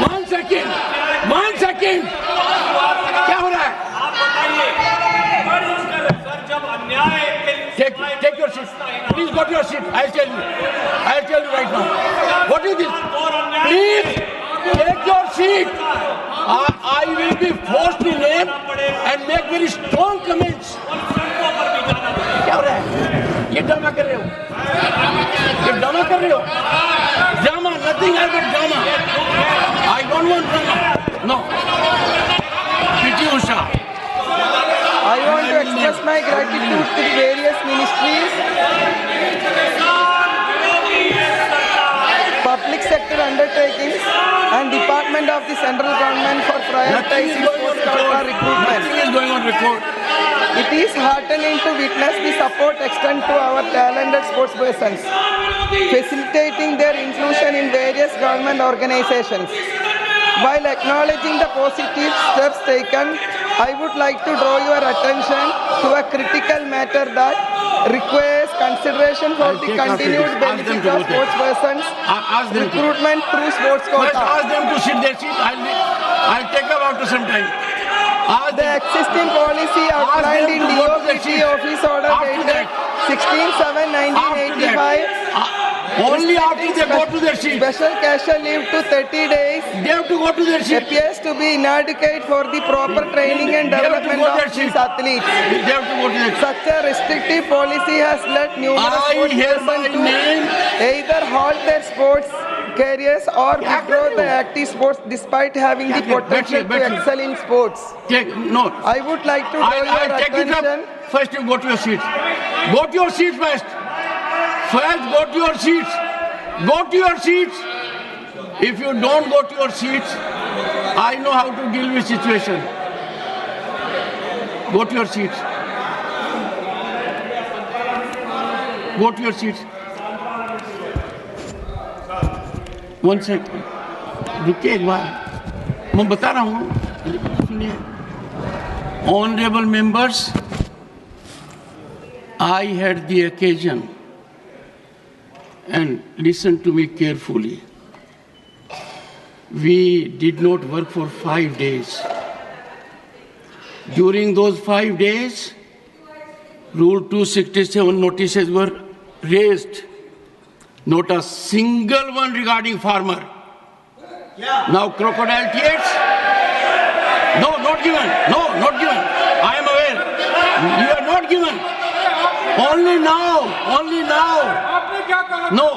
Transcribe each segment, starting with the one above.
One second, क्या हो रहा है? आप बताइए, सर जब अन्याय Take your seat. Please go to your seat. I'll tell you right now. What is this? Please take your seat. I will be forced to name and make very strong comments. क्या हो रहा है? ये drama कर रहे हो? Drama, nothing else but drama. I don't want drama. No. PT Usha. I want to express my gratitude to the various ministries, public sector undertakings and Department of the Central Government for prioritizing sports quota recruitment. Nothing is going on record. It is heartening to witness the support extended to our talented sportspersons, facilitating their inclusion in various government organizations. While acknowledging the positive steps taken, I would like to draw your attention to a critical matter that requires consideration for the continued benefit of sportspersons, recruitment through sports First quota. ask them to sit their seat. I'll take them after some time. The existing policy outlined in DOPT Office Order dated 16/7/1985 Only after they go to their seat. special casual leave to 30 days They have to go to their seat. appears to be inadequate for the proper training and They have to development go of their these seat. athletes. They have to go to their seat. Such a restrictive policy has led numerous I hereby sportspersons to name. either halt their sports careers or withdraw the active sports despite having the potential to excel in sports. No. I would like to draw I'll your take it attention. up. First you go to your seats. Go to your seats first. First go to your seats. Go to your seats. If you don't go to your seats, I know how to deal with situation. Go to your seats. Go to your seats. One second. रुकिए एक बार. मैं बता रहा हूँ. सुनिए. Honorable members, I had the occasion, and listen to me carefully. We did not work for 5 days. During those 5 days, Rule 267 notices were raised. Not a single one regarding farmer. Now crocodile tears. No, not given. No, not given. I am aware. You are not given. Only now. No.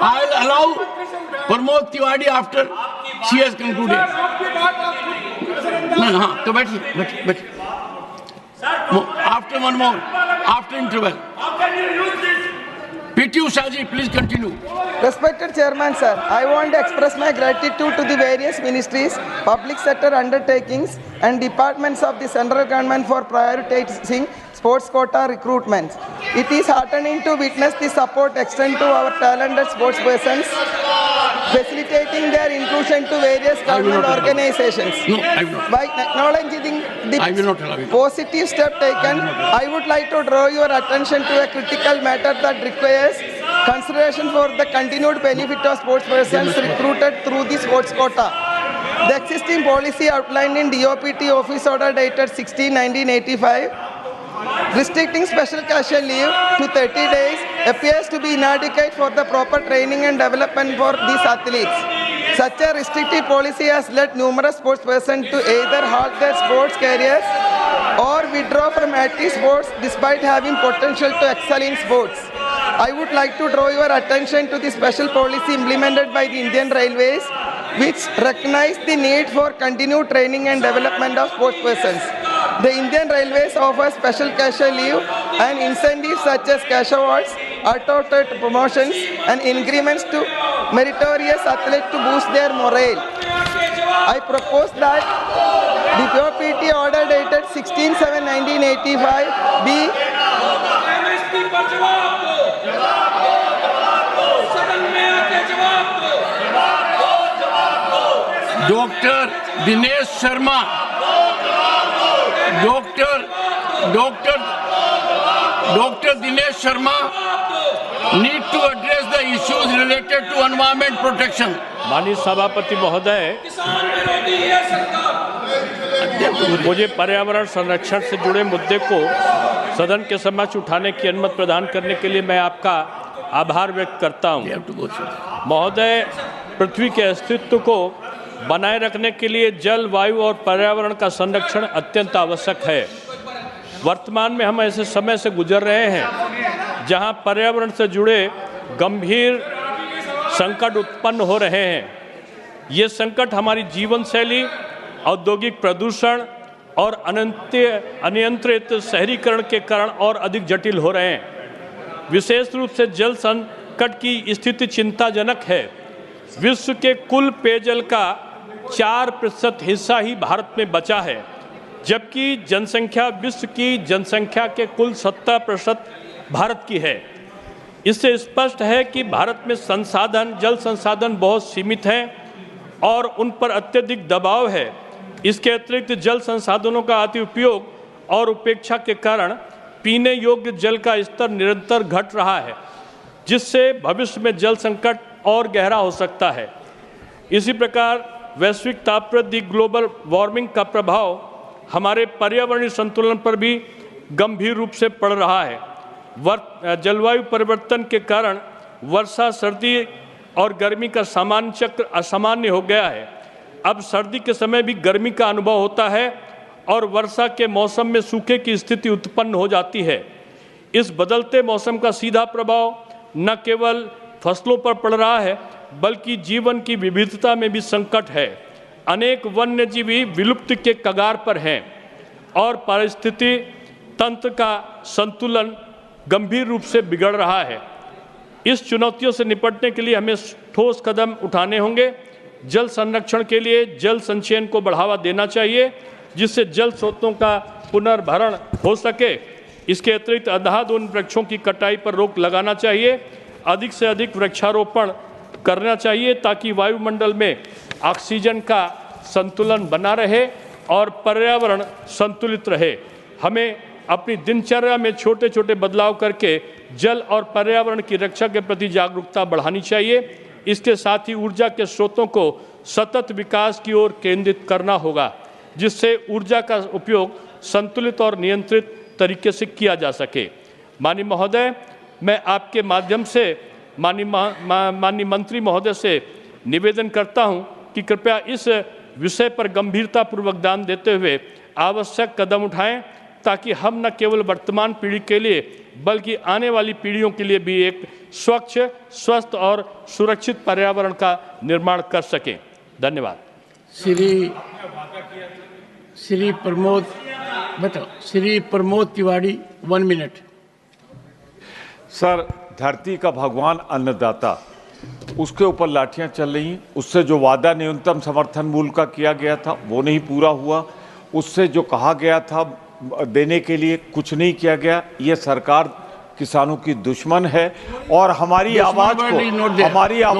I'll allow Pramod Tiwari after she has concluded. No, तो बैठिए. After one more. After interval. PT Usha ji, please continue. Respected Chairman, sir, I want to express my gratitude to the various ministries, public sector undertakings and departments of the central government for prioritizing sports quota recruitment. It is heartening to witness the support extended to our talented sportspersons, facilitating their inclusion to various government organizations. No, I will not. By acknowledging the I will not allow it. positive step taken, I would like to draw your attention to a critical matter that requires consideration for the continued benefit of sportspersons recruited through the sports quota. The existing policy outlined in DOPT Office Order dated 16/1985 restricting special casual leave to 30 days appears to be inadequate for the proper training and development for these athletes. Such a restrictive policy has led numerous sportspersons to either halt their sports careers or withdraw from active sports despite having potential to excel in sports. I would like to draw your attention to the special policy implemented by the Indian Railways, which recognize the need for continued training and development of sportspersons. The Indian Railways offers special casual leave and incentives such as cash awards, auto-tet promotions and increments to meritorious athletes to boost their morale. I propose that the DOPT order dated 16/7/1985 be Dr. Dinesh Sharma, Dr. Dinesh Sharma need to address the issues related to environment protection. माननीय सभापति महोदय, मुझे पर्यावरण संरक्षण से जुड़े मुद्दे को सदन के समक्ष उठाने की अनुमति प्रदान करने के लिए मैं आपका आभार व्यक्त करता हूं। महोदय, पृथ्वी के अस्तित्व को बनाए रखने के लिए जल, वायु और पर्यावरण का संरक्षण अत्यंत आवश्यक है। वर्तमान में हम ऐसे समय से गुजर रहे हैं जहां पर्यावरण से जुड़े गंभीर संकट उत्पन्न हो रहे हैं। ये संकट हमारी जीवन शैली, औद्योगिक प्रदूषण और अनियंत्रित शहरीकरण के कारण और अधिक जटिल हो रहे हैं। विशेष रूप से जल संकट की स्थिति चिंताजनक है। विश्व के कुल पेयजल का 4% हिस्सा ही भारत में बचा है, जबकि जनसंख्या विश्व की जनसंख्या के कुल 70% भारत की है। इससे स्पष्ट है कि भारत में जल संसाधन बहुत सीमित हैं और उन पर अत्यधिक दबाव है। इसके अतिरिक्त जल संसाधनों का अति उपयोग और उपेक्षा के कारण पीने योग्य जल का स्तर निरंतर घट रहा है, जिससे भविष्य में जल संकट और गहरा हो सकता है। इसी प्रकार वैश्विक तापवृद्धि, ग्लोबल वार्मिंग का प्रभाव हमारे पर्यावरणीय संतुलन पर भी गंभीर रूप से पड़ रहा है। जलवायु परिवर्तन के कारण वर्षा, सर्दी और गर्मी का सामान्य चक्र असामान्य हो गया है। अब सर्दी के समय भी गर्मी का अनुभव होता है और वर्षा के मौसम में सूखे की स्थिति उत्पन्न हो जाती है। इस बदलते मौसम का सीधा प्रभाव न केवल फसलों पर पड़ रहा है, बल्कि जीवन की विविधता में भी संकट है। अनेक वन्यजीवी विलुप्ति के कगार पर हैं और पारिस्थितिकी तंत्र का संतुलन गंभीर रूप से बिगड़ रहा है। इस चुनौतियों से निपटने के लिए हमें ठोस कदम उठाने होंगे। जल संरक्षण के लिए जल संचयन को बढ़ावा देना चाहिए, जिससे जल स्रोतों का पुनर्भरण हो सके। इसके अतिरिक्त अंधाधुंध वृक्षों की कटाई पर रोक लगाना चाहिए। अधिक से अधिक वृक्षारोपण करना चाहिए ताकि वायुमंडल में ऑक्सीजन का संतुलन बना रहे और पर्यावरण संतुलित रहे। हमें अपनी दिनचर्या में छोटे छोटे बदलाव करके जल और पर्यावरण की रक्षा के प्रति जागरूकता बढ़ानी चाहिए। इसके साथ ही ऊर्जा के स्रोतों को सतत विकास की ओर केंद्रित करना होगा, जिससे ऊर्जा का उपयोग संतुलित और नियंत्रित तरीके से किया जा सके। माननीय महोदय, मैं आपके माध्यम से माननीय मंत्री महोदय से निवेदन करता हूं कि कृपया इस विषय पर गंभीरतापूर्वक ध्यान देते हुए आवश्यक कदम उठाएं, ताकि हम न केवल वर्तमान पीढ़ी के लिए बल्कि आने वाली पीढ़ियों के लिए भी एक स्वच्छ, स्वस्थ और सुरक्षित पर्यावरण का निर्माण कर सकें। धन्यवाद। श्री प्रमोद तिवारी, 1 मिनट। सर, धरती का भगवान अन्नदाता, उसके ऊपर लाठियां चल रही। उससे जो वादा न्यूनतम समर्थन मूल्य का किया गया था वो नहीं पूरा हुआ। उससे जो कहा गया था देने के लिए कुछ नहीं किया गया। ये सरकार किसानों की दुश्मन है और हमारी आवाज को